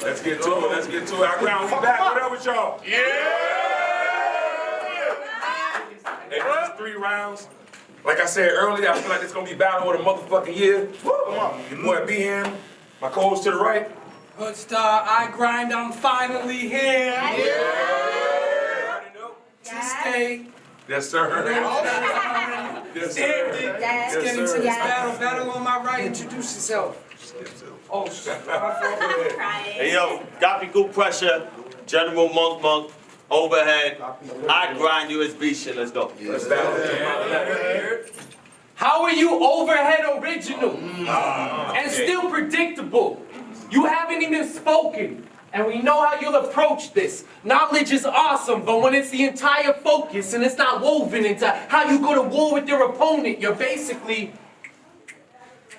Let's get to it. Let's get to it. I ground. We back. What up with y'all? Yeah. Hey, this is 3 rounds. Like I said earlier, I feel like it's gonna be battle of the motherfucking year. Come on, your boy B-Ham, my co-host to the right. Hood Star, I grind. I'm finally here. Yeah. To stay. Yes, sir. Yes, sir. Let's get into this battle. Battle on my right. Introduce yourself. Oh, shit. Hey, yo, copy good pressure. General Monk, overhead. I grind USB shit. Let's go. Let's battle. How are you overhead original and still predictable? You haven't even spoken, and we know how you'll approach this. Knowledge is awesome, but when it's the entire focus and it's not woven into how you go to war with your opponent, you're basically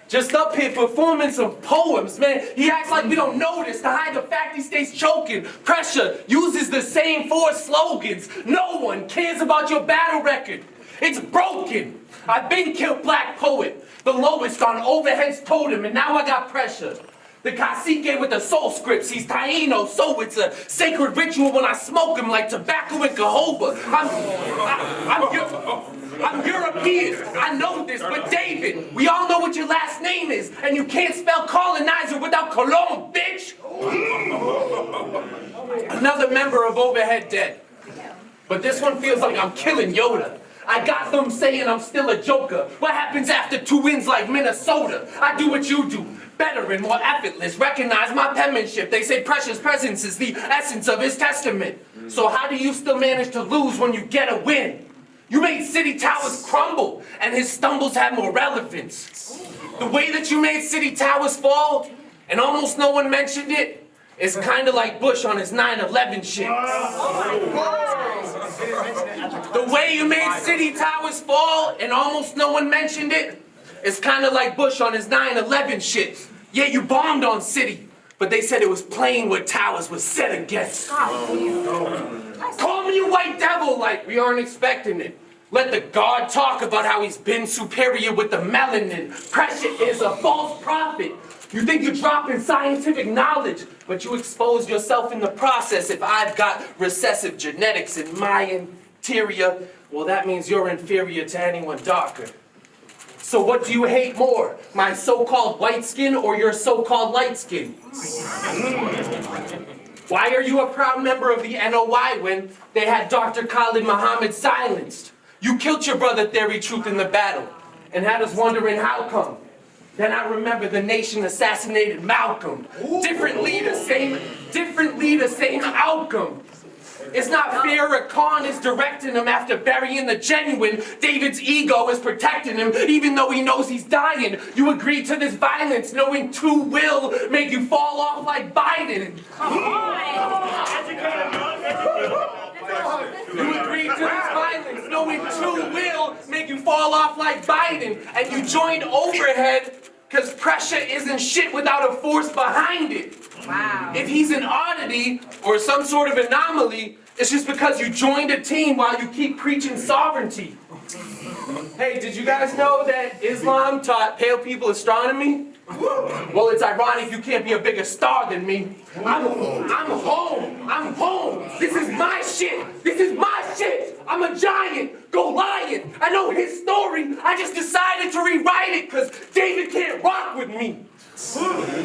just up here performing some poems, man. He acts like we don't notice to hide the fact he stays choking. Presha uses the same 4 slogans. No one cares about your battle record. It's broken. I've been killed black poet, the lowest on overhead's totem, and now I got pressure. The cacique with the soul scripts, he's Taino, so it's a sacred ritual when I smoke him like tobacco and cahoba. I'm European, I know this, but David, we all know what your last name is, and you can't spell colonizer without cologne, bitch! Another member of Overhead dead. But this one feels like I'm killing Yoda. I got them saying I'm still a joker. What happens after 2 wins like Minnesota? I do what you do, better and more effortless. Recognize my penmanship. They say Presha's presence is the essence of his testament. So how do you still manage to lose when you get a win? You made City Towers crumble, and his stumbles have more relevance. The way that you made City Towers fall, and almost no one mentioned it, is kind of like Bush on his 9/11 shit. The way you made City Towers fall, and almost no one mentioned it, is kind of like Bush on his 9/11 shit. Yeah, you bombed on City, but they said it was playing what towers was set against. Call me a white devil like we aren't expecting it. Let the God talk about how he's been superior with the melanin. Presha is a false prophet. You think you're dropping scientific knowledge, but you expose yourself in the process. If I've got recessive genetics in my interior, well, that means you're inferior to anyone darker. So what do you hate more, my so-called white skin or your so-called light skin? Why are you a proud member of the NOI when they had Dr. Khalid Muhammad silenced? You killed your brother Theory Truth in the battle and had us wondering how come. Then I remember the nation assassinated Malcolm. Different leader, same outcome. It's not fair a Khan is directing him after burying the genuine. David's ego is protecting him even though he knows he's dying. You agreed to this violence knowing 2 will make you fall off like Biden. You agreed to this violence knowing 2 will make you fall off like Biden. And you joined Overhead because Presha isn't shit without a force behind it. Wow. If he's an oddity or some sort of anomaly, it's just because you joined a team while you keep preaching sovereignty. Hey, did you guys know that Islam taught pale people astronomy? Well, it's ironic you can't be a bigger star than me. I'm home. This is my shit. I'm a giant. Go Lion. I know his story. I just decided to rewrite it because David can't rock with me.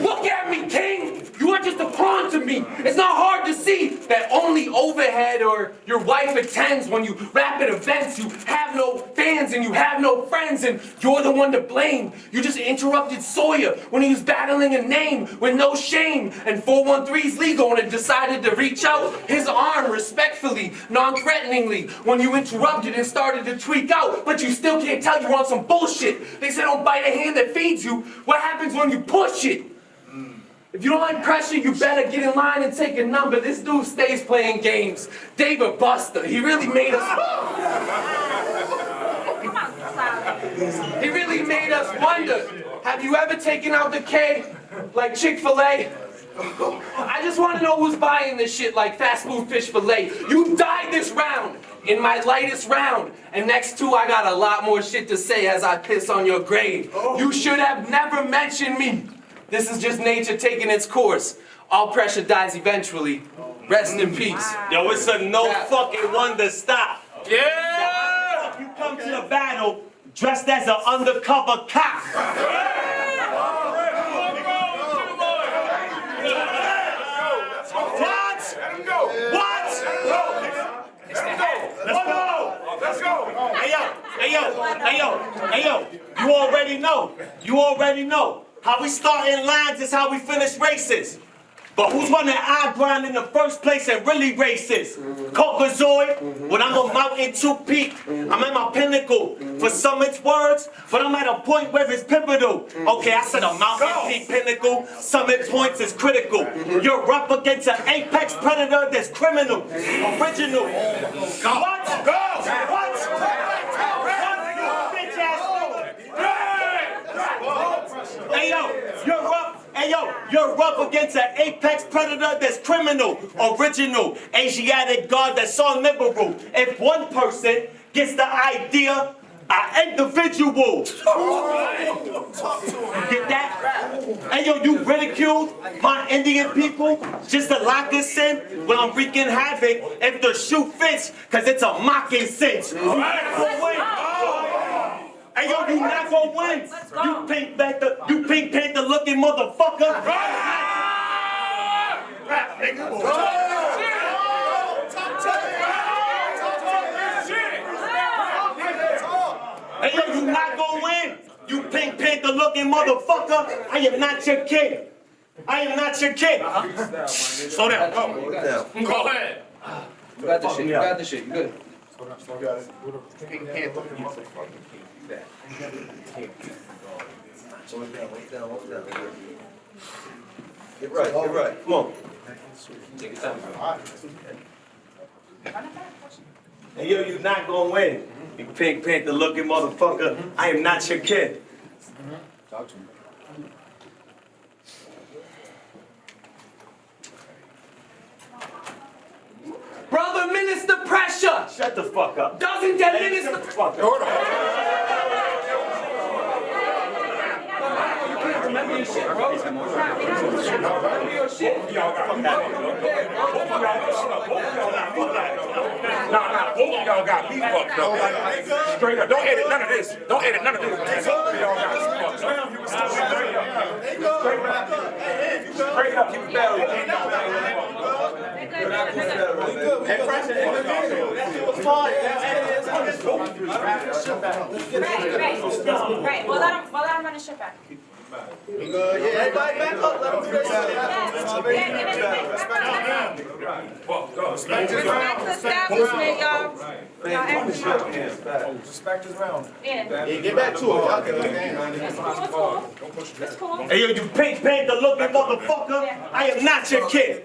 Look at me, King. You are just a pawn to me. It's not hard to see that only Overhead or your wife attends when you rap at events. You have no fans and you have no friends and you're the one to blame. You just interrupted Sawyer when he was battling a name with no shame. And 413's legal and decided to reach out his arm respectfully, non-threateningly when you interrupted and started to tweak out. But you still can't tell you're on some bullshit. They say don't bite a hand that feeds you. What happens when you push it? If you don't like pressure, you better get in line and take a number. This dude stays playing games. David Buster, he really made us wonder. Have you ever taken out the K like Chick-fil-A? I just want to know who's buying this shit like fast food fish fillet. You died this round in my lightest round. And next 2, I got a lot more shit to say as I piss on your grave. You should have never mentioned me. This is just nature taking its course. all pressure dies eventually. Rest in peace. Yo, it's a no fucking wonder stop. Yeah! You come to the battle dressed as an undercover cop. Hey yo, you already know. How we start in lines is how we finish races. But who's running I grind in the first place and really racist? Caucasoid, when I'm a mountain too peak, I'm at my pinnacle. For some it's words, but I'm at a point where it's pivotal. Okay, I said a mountain peak pinnacle, summit points is critical. You're up against an apex predator that's criminal, original. What? You're up against an apex predator that's criminal, original, Asiatic god that's unliberal. If one person gets the idea, an individual. Get that? Hey yo, you ridiculed my Indian people just to lock us in when I'm wreaking havoc if the shoe fits, cause it's a mocking cinch. Hey yo, you not gonna win. You Pink Panther looking motherfucker. Hey yo, you not gonna win. You Pink Panther looking motherfucker. I am not your kid. I am not your kid. Slow down. Go ahead. You got this shit. You got this shit. You good. Pink Panther. Get right. Come on. Take your time. Hey yo, you not gonna win. You Pink Panther looking motherfucker. I am not your kid. Talk to me. Brother Minister Presha! Shut the fuck up. Doesn't that minister... Shut the fuck up. Hold on. You can't remember your shit, bro. Remember your shit. Both of y'all got me fucked up. Straight up. Don't edit none of this. Both of y'all got me fucked up. Straight up. Keep it down. Hey, Presha, that was fine. Right. Well, let him run his shit back. Yeah, everybody back up. Let them do their shit. Respect the establishment, y'all. Respect his round. Yeah. Get back to it. Y'all can look at It's cool. Hey yo, you Pink Panther looking motherfucker. I am not your kid.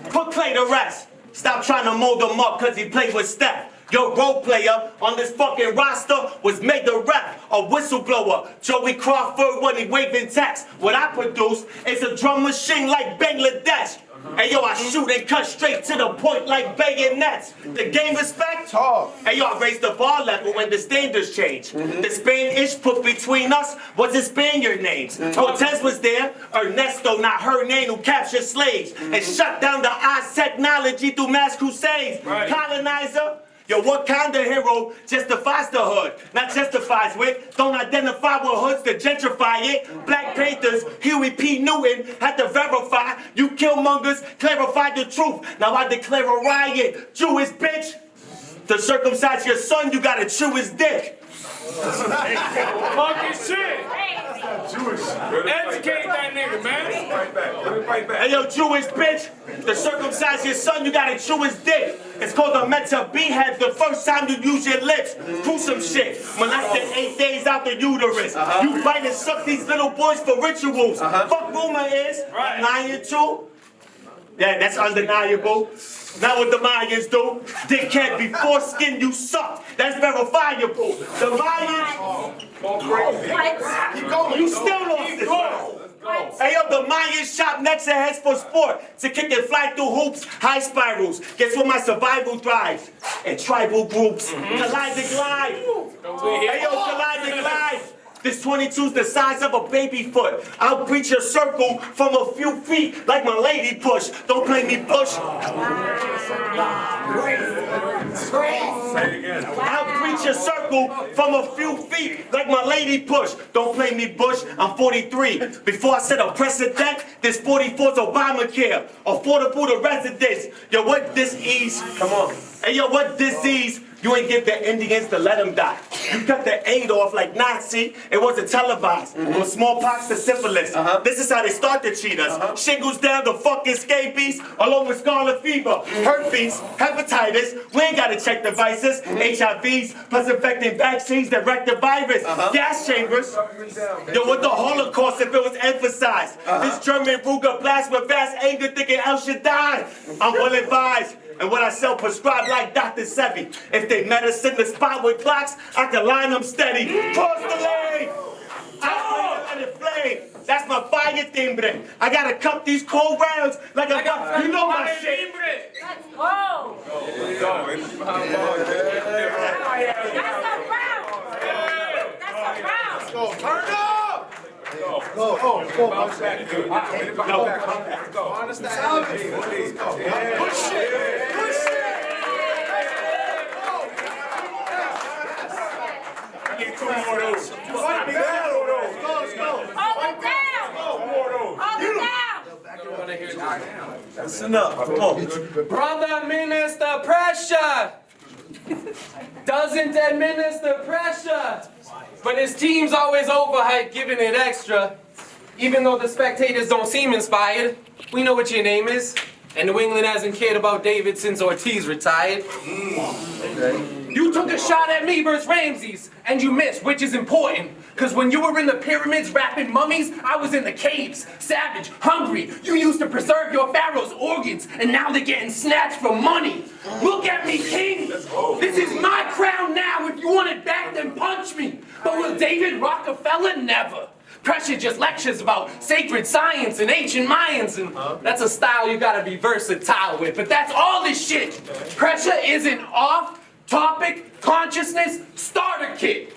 Put Clay to rest. Stop trying to mold him up cause he played with Steph. Your role player on this fucking roster was made the rap, a whistleblower. Joey Crawford when he waving text. What I produce is a drum machine like Bangladesh. Hey yo, I shoot and cut straight to the point like bayonets. The game respect? Hey yo, I raised the bar level when the standards changed. The Spanish put between us was the Spaniard names. Cortez was there, Ernesto, not her name, who captured slaves and shut down the eyes technology through mass crusades. Colonizer. Yo, what kind of hero justifies the hood? Not justifies with, don't identify with hoods to gentrify it. Black Panthers, Huey P. Newton had to verify. You killmongers clarified the truth. Now I declare a riot. Jewish bitch, to circumcise your son, you gotta chew his dick. Fucking shit. Educate that nigga, man. Hey yo, Jewish bitch, to circumcise your son, you gotta chew his dick. It's called a meta B-head the first time you use your lips. Gruesome shit. Molested 8 days out the uterus. You bite and suck these little boys for rituals. Fuck rumor is, I'm lying too. Yeah, that's undeniable. Now what the Mayans do, dickhead, before skin you suck. That's verifiable. The Mayans, What? you still lost this round. Hey yo, the Mayans shop next to heads for sport. To kick and fly through hoops, high spirals. Guess where my survival thrives? In tribal groups. Collide and glide. Hey yo, collide and glide. This 22's the size of a baby foot. I'll breach your circle from a few feet like my lady push. Don't play me push. Say it again. I'll breach your circle from a few feet like my lady push. Don't play me Bush, I'm 43. Before I set a precedent, this 44's Obamacare. Affordable to residents. Yo, what disease? Come on. Hey, yo, what disease? You ain't give the Indians to let them die. You cut the aid off like Nazi. It wasn't televised. It was smallpox to syphilis. This is how they start to cheat us. Shingles down to fucking scabies, along with scarlet fever, herpes, hepatitis. We ain't gotta check devices. HIVs, plus infecting vaccines that wreck the virus. Gas chambers. Yo, what the Holocaust if it was emphasized? This German Ruger blast with vast anger thinking El Shaddai. I'm well advised. And when I sell prescribed like Dr. Sevi, if they medicine the spot with clocks, I can line them steady. Cross the lane. I let it flame. That's my fire timbre. I gotta cup these cold rounds like a you know my shit. Let's go. That's a round. That's a round. Go, turn up! Go, understand. Push it! Push it! I need 2 more of those. Hold it down. Hold it down. Listen up. Come on. Brother Minister Presha doesn't administer pressure, but his team's always overhyped, giving it extra. Even though the spectators don't seem inspired, we know what your name is, and New England hasn't cared about David since Ortiz retired. You took a shot at me versus Ramses, and you missed, which is important. Cause when you were in the pyramids rapping mummies, I was in the caves, savage, hungry. You used to preserve your pharaoh's organs, and now they're getting snatched for money. Look at me, king. This is my crown now. If you want it back, then punch me. But with David Rockefeller, never. Presha just lectures about sacred science and ancient Mayans, and that's a style you gotta be versatile with. But that's all this shit. Presha is an off-topic consciousness starter kit.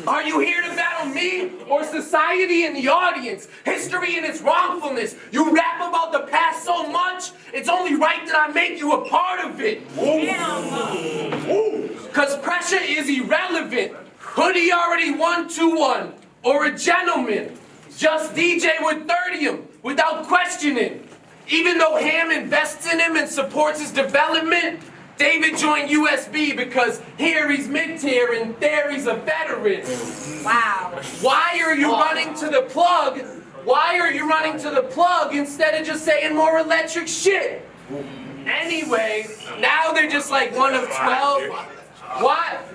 Are you here to battle me or society in the audience? History and its wrongfulness. You rap about the past so much, it's only right that I make you a part of it. Cause Presha is irrelevant. Hoodie already 1-2-1. Or a gentleman. Just DJ with 30'em without questioning. Even though Ham invests in him and supports his development, David joined USB because here he's mid-tier and there he's a veteran. Wow. Why are you running to the plug? Why are you running to the plug instead of just saying more electric shit? Anyway, now they're just like one of 12.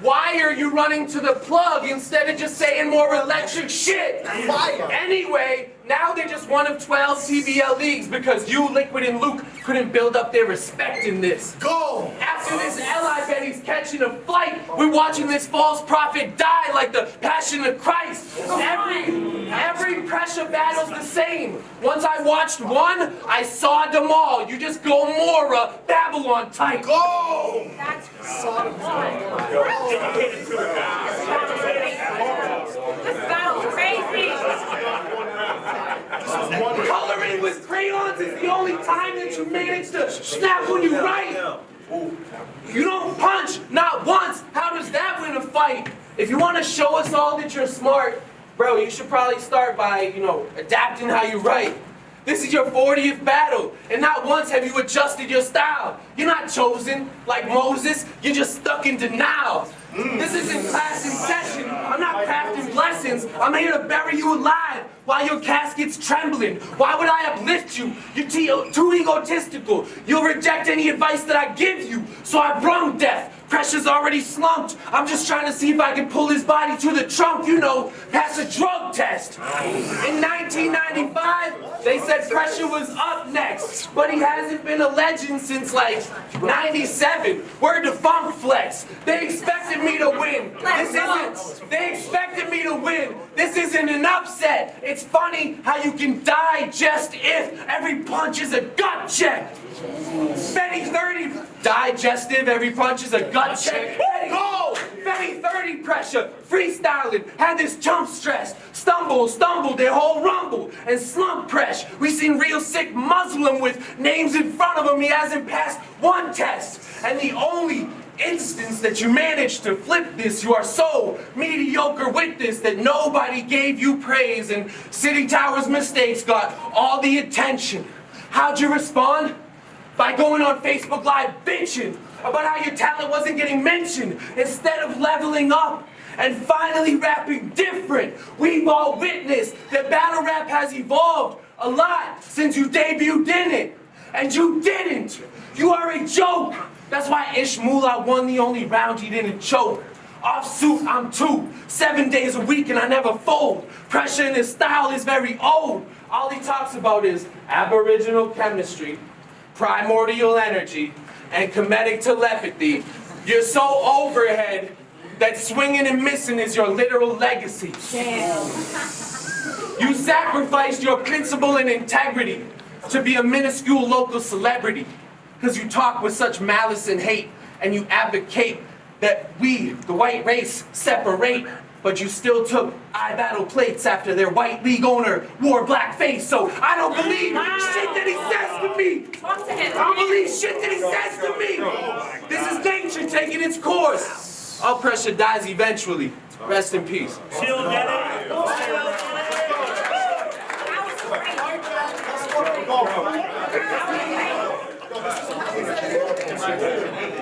Why are you running to the plug instead of just saying more electric shit? Anyway, now they're just one of 12 TBL leagues because you, Liquid, and Luke couldn't build up their respect in this. Go! After this L, I bet he's catching a flight. We're watching this false prophet die like the Passion of Christ. Every pressure battle's the same. Once I watched one, I saw them all. You just go more Babylon type. Go! That's This battle's crazy. Coloring with crayons is the only time that you manage to snap when you write. You don't punch, not once. How does that win a fight? If you want to show us all that you're smart, bro, you should probably start by, adapting how you write. This is your 40th battle, and not once have you adjusted your style. You're not chosen like Moses, you're just stuck in denial. This isn't class in session. I'm not crafting blessings. I'm here to bury you alive while your casket's trembling. Why would I uplift you? You're too egotistical. You'll reject any advice that I give you. So I brung death. Pressure's already slumped. I'm just trying to see if I can pull his body to the trunk, pass a drug test. In 1995, they said Pressure was up next, but he hasn't been a legend since like 97. Word to Funk Flex. They expected me to win. They expected me to win. This isn't an upset. It's funny how you can die just if every punch is a gut check. Betty 30, digestive, every punch is a gut check. Go! Benny 30 pressure, freestyling, had this jump stress, stumble, their whole rumble, and slump press. We seen real sick Muslim with names in front of him, he hasn't passed one test. And the only instance that you managed to flip this, you are so mediocre with this that nobody gave you praise, and City Tower's mistakes got all the attention. How'd you respond? By going on Facebook Live bitching about how your talent wasn't getting mentioned instead of leveling up and finally rapping different. We've all witnessed that battle rap has evolved a lot since you debuted in it. And you didn't. You are a joke. That's why Ishmula won the only round he didn't choke. Offsuit, I'm 2, 7 days a week and I never fold. Presha in his style is very old. All he talks about is aboriginal chemistry, primordial energy, and comedic telepathy. You're so overhead that swinging and missing is your literal legacy. Damn. You sacrificed your principle and integrity to be a minuscule local celebrity because you talk with such malice and hate and you advocate that we, the white race, separate, but you still took battle plates after their white league owner wore blackface. So I don't believe shit that he says to me. Talk to him. I don't believe shit that he says to me. This is nature taking its course. All pressure dies eventually. Rest in peace. She'll get it.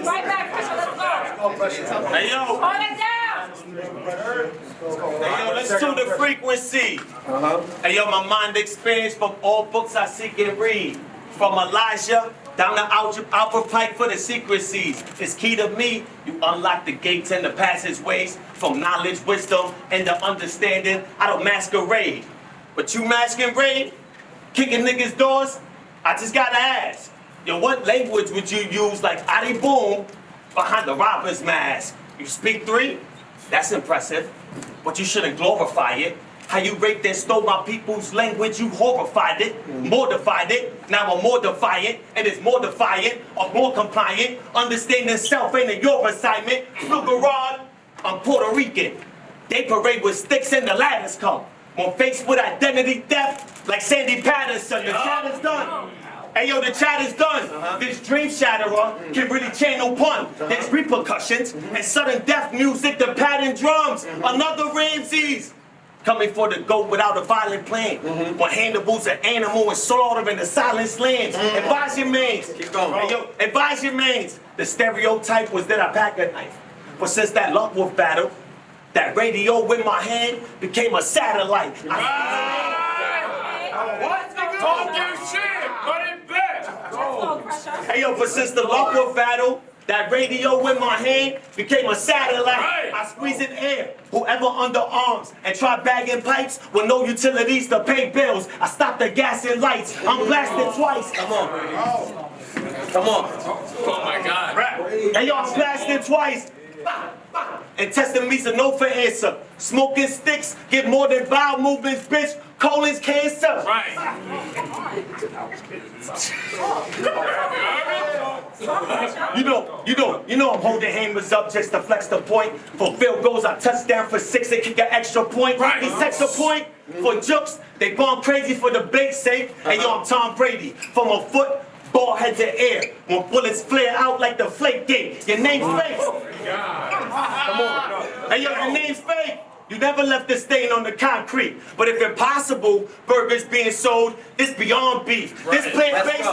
Right back, Presha, let's go. Hey, yo. Hold it down. Hey, yo, let's tune the frequency. Hey, yo, my mind expands from all books I seek and read. From Elijah down to Alpha Pike for the secrecies. It's key to me. You unlock the gates and the passageways from knowledge, wisdom, and the understanding. I don't masquerade. But you masquerade? Kicking niggas' doors? I just gotta ask. Yo, what language would you use like Adi Boom behind the robber's mask? You speak 3? That's impressive. But you shouldn't glorify it. How you raped and stole my people's language, you horrified it, mortified it. Now I'm more defiant, and it's more defiant, or more compliant. Understanding self ain't your assignment. Flugerard, I'm Puerto Rican. They parade with sticks and the ladders come. When faced with identity theft, like Sandy Patterson, the chat is done. Hey yo, the chat is done. This dream shatterer can really channel pun. There's repercussions and sudden death music, the pattern drums. Another Ramses. Coming for the goat without a violent plan. When Hannibal's an animal and slaughtering the silent lands. Advise your mains. Keep going. Hey, yo, advise your mains. The stereotype was that I pack a knife. But since that Luckwolf battle, that radio in my hand became a satellite. What? Talk your shit. Put it back. Go, Presha. Hey yo, but since the Luckwolf battle, that radio in my hand became a satellite. Right. I squeeze in air. Whoever under arms and try bagging pipes with no utilities to pay bills. I stop the gas and lights. I'm blasted twice. Come on. Come on. Oh my God. Hey yo, I'm blasted twice. And testing me's a no for answer. Smoking sticks get more than bowel movements, bitch. Colon's cancer. Right. You know I'm holding hammers up just to flex the point. For field goals, I touch down for 6 and kick an extra point. Right. He sets a point. For jokes, they bomb crazy for the bait safe. And yo, I'm Tom Brady. From a foot, ball head to air. When bullets flare out like the flake gate. Your name's fake. Come on. Hey yo, your name's fake. You never left a stain on the concrete. But if impossible, burgers being sold, this beyond beef. This plant-based.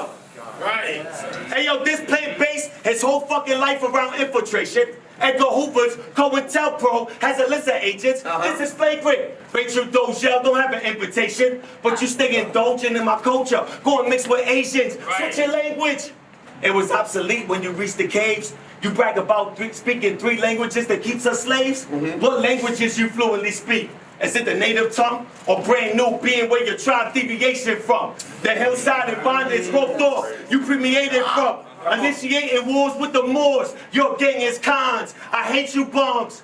Right. Hey yo, this plant-based, his whole fucking life around infiltration. Edgar Hoover's COINTELPRO has a list of agents. This is flagrant. Rachel Dozell don't have an invitation, but you stay indulging in my culture. Go and mix with Asians. Switch your language. It was obsolete when you reached the caves. You brag about speaking 3 languages that keeps us slaves. What languages you fluently speak? Is it the native tongue or brand new being where your tribe deviation from? The hillside and bondage roped off you permeated from. Initiating wars with the Moors. Your gang is cons. I hate you bums.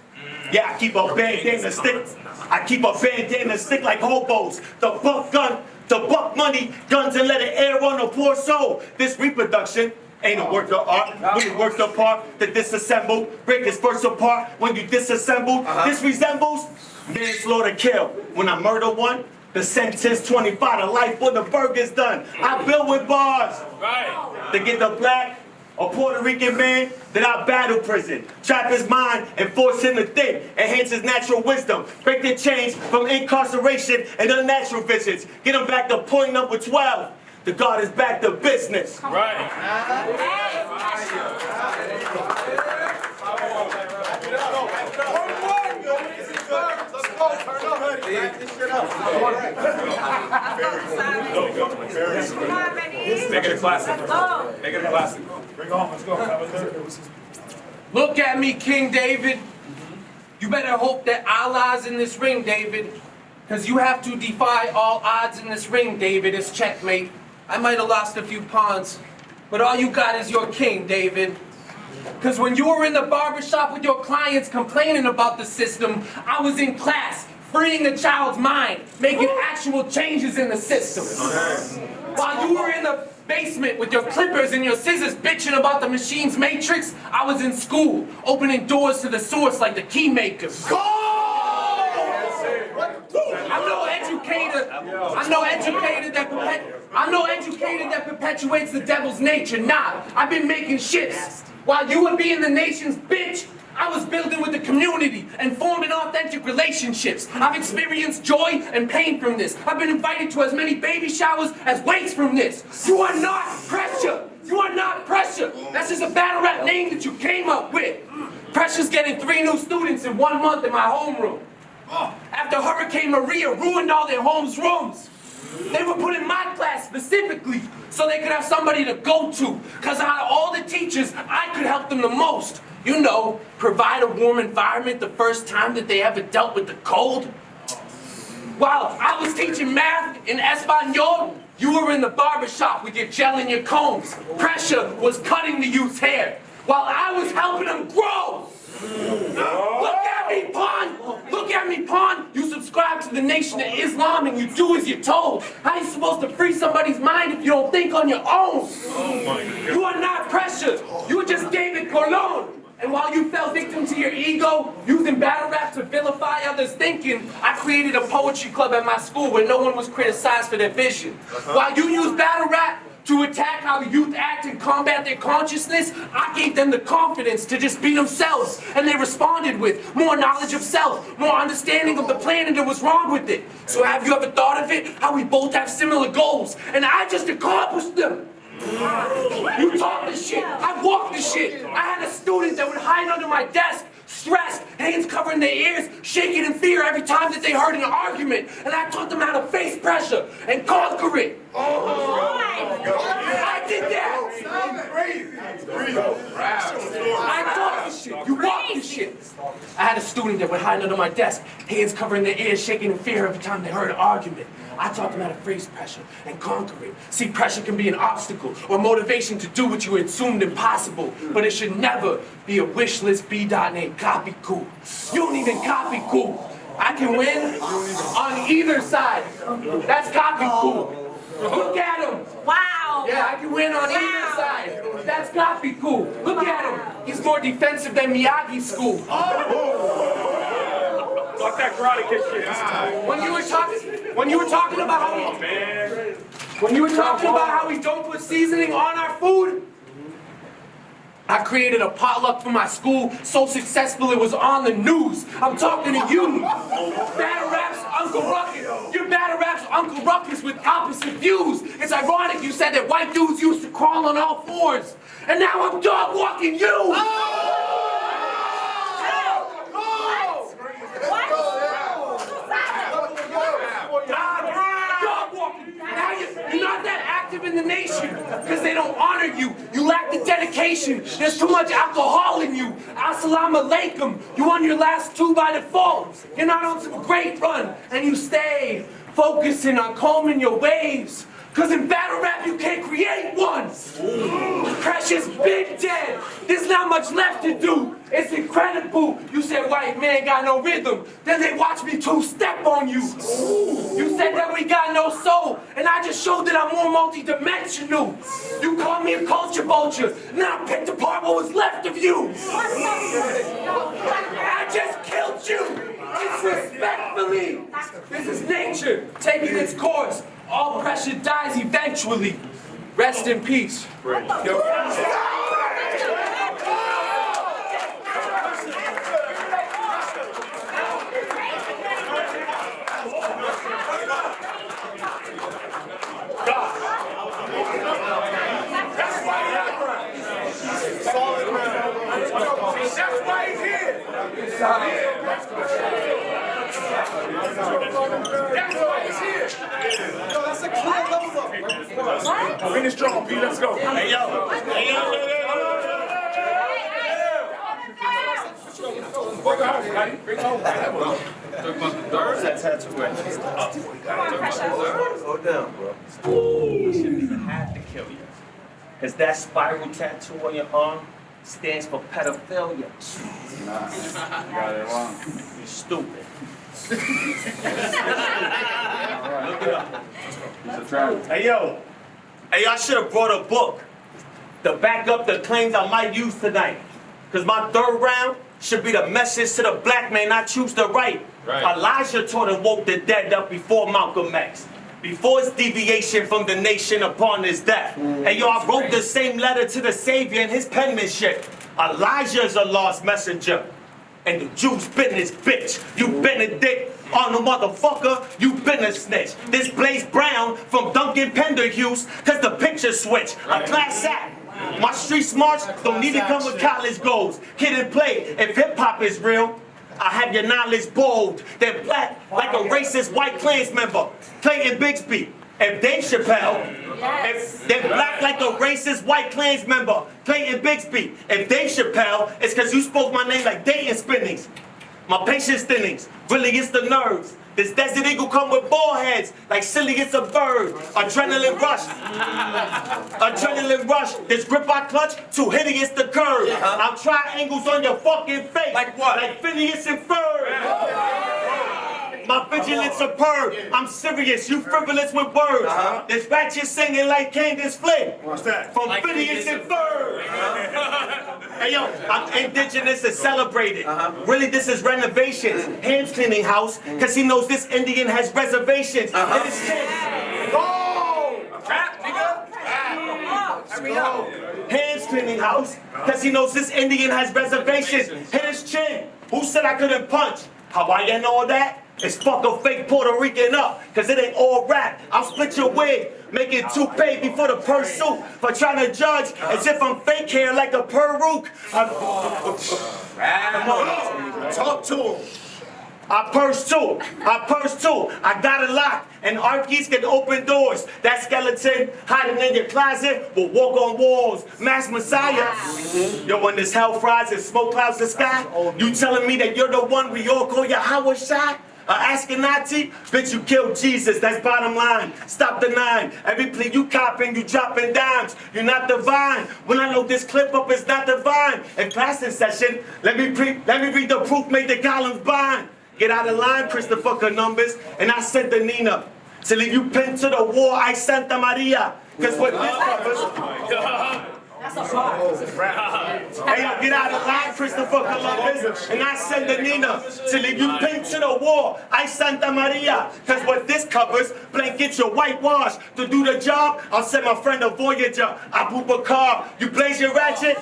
Yeah, I keep a bandana stick. I keep a bandana stick like hobos. The buck gun, the buck money, guns and let it air on a poor soul. This reproduction Ain't a work of art when you work apart to disassemble. Break his verse apart when you disassemble. This resembles manslaughter kill. When I murder one, the sentence 25 to life when the burger's done. I build with bars to get the black or Puerto Rican man that I battle prison. Trap his mind and force him to think. Enhance his natural wisdom. Break the chains from incarceration and unnatural visions. Get him back to point number 12. The God is back to business. Right. Make it a classic. Make it a classic. Bring on, let's go. Look at me, King David. You better hope that Allah's in this ring, David. Because you have to defy all odds in this ring, David. It's checkmate. I might have lost a few pawns, but all you got is your king, David. Because when you were in the barbershop with your clients complaining about the system, I was in class, freeing a child's mind, making actual changes in the system. While you were in the basement with your clippers and your scissors bitching about the machine's matrix, I was in school, opening doors to the source like the key makers. I'm no educated that perpetuates the devil's nature. Nah, I've been making shifts. While you would be in the nation's bitch, I was building with the community and forming authentic relationships. I've experienced joy and pain from this. I've been invited to as many baby showers as wakes from this. You are not Presha. You are not Presha. That's just a battle rap name that you came up with. Presha's getting 3 new students in 1 month in my homeroom. After Hurricane Maria ruined all their home's rooms. They were put in my class specifically so they could have somebody to go to. Because out of all the teachers, I could help them the most. You know, provide a warm environment the first time that they ever dealt with the cold. While I was teaching math in Espanol, you were in the barbershop with your gel and your combs. Presha was cutting the youth's hair while I was helping them grow. Look at me, pawn! Look at me, pawn! You subscribe to the Nation of Islam and you do as you're told. How are you supposed to free somebody's mind if you don't think on your own? You are not Presha. You are just David Colon. And while you fell victim to your ego, using battle rap to vilify others' thinking, I created a poetry club at my school where no one was criticized for their vision. While you use battle rap to attack how the youth act and combat their consciousness, I gave them the confidence to just be themselves, and they responded with more knowledge of self, more understanding of the plan and what's wrong with it. So have you ever thought of it, how we both have similar goals, and I just accomplished them? You talk the shit, I walk the shit. I had a student that would hide under my desk, stressed, hands covering their ears, shaking in fear every time that they heard an argument. And I taught them how to face pressure and conquer it. I did that. I taught the shit. You walk the shit. I had a student that would hide under my desk, hands covering their ears, shaking in fear every time they heard an argument. I taught them how to face pressure and conquer it. See, pressure can be an obstacle or motivation to do what you assumed impossible, but it should never be a wish list B.name copy cool. You don't even copy cool. I can win on either side. That's copy cool. Look at him. Wow. Yeah, I can win on either side. That's copy cool. Look at him. He's more defensive than Miyagi's school. Fuck that karate kid shit. When you were talking about how we don't put seasoning on our food, I created a potluck for my school so successful it was on the news. I'm talking to you. Battle Rap's Uncle Ruckus. Your Battle Rap's Uncle Ruckus with opposite views. It's ironic you said that white dudes used to crawl on all fours. And now I'm dog walking you. You're not that active in the nation because they don't honor you. You lack the dedication. There's too much alcohol in you. Assalamu alaikum. You on your last 2 by default. You're not on some great run. And you stay focusing on combing your waves. Cause in battle rap you can't create one. Presha's been dead. There's not much left to do. It's incredible. You said white man got no rhythm. Then they watch me two-step on you. You said that we got no soul. And I just showed that I'm more multi-dimensional. You called me a culture vulture. Now I picked apart what was left of you. I just killed you. Disrespectfully. This is nature taking its course. All pressure dies eventually. Rest in peace. That's why he's here. That's why he's here. Yo, that's a clear level up. Finish strong, P. Let's go. Hey, yo. Fuck the house, buddy. Bring it home. Where's that tattoo at? Come on, Presha. Slow down, bro. I shouldn't even have to kill you. Because that spiral tattoo on your arm stands for pedophilia. Nah, you got it wrong. You stupid. Look it up. He's a traveler. Hey, yo. Hey, I should have brought a book to back up the claims I might use tonight. Because my third round should be the message to the black man I choose to write. Elijah taught and woke the dead up before Malcolm X. Before his deviation from the nation upon his death. Hey, yo, I wrote the same letter to the Savior in his penmanship. Elijah is a lost messenger. And the Jews been this bitch. You Benedict on the motherfucker, you been a snitch. This Blaze Brown from Duncan Penderhughes, cause the picture switch. A class act. My street smarts don't need to come with college goals. Kid and play, if hip hop is real, I have your knowledge bold. They're black like a racist white Klans member. Clayton Bigsby. If Dave Chappelle, if they're black like a racist white Klans member. Clayton Bigsby. If Dave Chappelle, it's cause you spoke my name like Dayton Spinnings. My patience thinnings, really it's the nerves. This desert eagle come with ball heads, like silly it's a bird. Adrenaline rush. Adrenaline rush. This grip I clutch, too hideous the curve. I'll try angles on your fucking face. Like what? Like Phineas and Ferb. My vigilance superb. I'm serious, you frivolous with words. This batch is singing like Candace Flynn. What's that? From Phineas and Ferb. Hey yo, I'm indigenous and celebrated. Really, this is renovations. Hands cleaning house, cause he knows this Indian has reservations. It is his. Rap, nigga. Hands cleaning house, cause he knows this Indian has reservations. Hit his chin. Who said I couldn't punch? Hawaiian all that? It's fuck a fake Puerto Rican up, cause it ain't all rap. I'll split your wig, make it toupee before the pursuit. For trying to judge as if I'm fake hair like a peruke. Talk to him. I purse too. I got it locked. And Arkies can open doors. That skeleton hiding in your closet will walk on walls. Mass Messiah. Yo, when this hell fries and smoke clouds the sky, you telling me that you're the one we all call your Howard shot? Askenazzi? Bitch, you killed Jesus, that's bottom line. Stop denying. Every plea you copping, you dropping dimes. You're not divine. When I load this clip up, it's not divine. In class in session, let me read the proof, make the columns bind. Get out of line, Christopher Columbus, and I sent the Nina. To leave you pinned to the wall, I Santa Maria. Cause what this covers. That's a bar. Hey, yo, get out of line, Christopher Columbus, and I send the Nina. To leave you pinned to the wall, I Santa Maria. Cause what this covers, blanket your whitewash. To do the job, I'll send my friend a Voyager. Abu Bakar, you blaze your ratchet.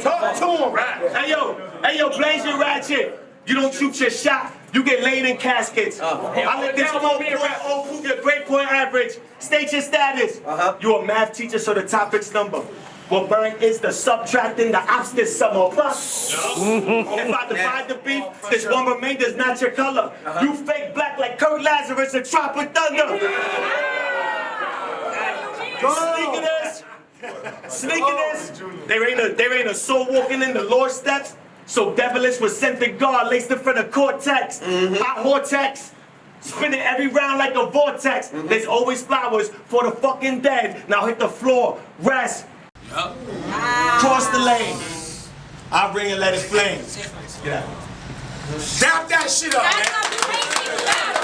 Talk to him. Hey yo, blaze your ratchet. You don't shoot your shot, you get laid in caskets. I let this smoke point prove your grade point average. State your status. You a math teacher, so the topic's number. What burn is the subtracting the ops this summer. Plus, if I divide the beef, this one remainder's not your color. You fake black like Kurt Lazarus and Trop with Thunder. Sneakiness. There ain't a soul walking in the Lord's steps. So devilish was sent to God, laced in front of cortex. Hot vortex. Spinning every round like a vortex. There's always flowers for the fucking dead. Now hit the floor, rest. Cross the lane. I'll bring and let it flame. Get out. Dap that shit up, man. That's not the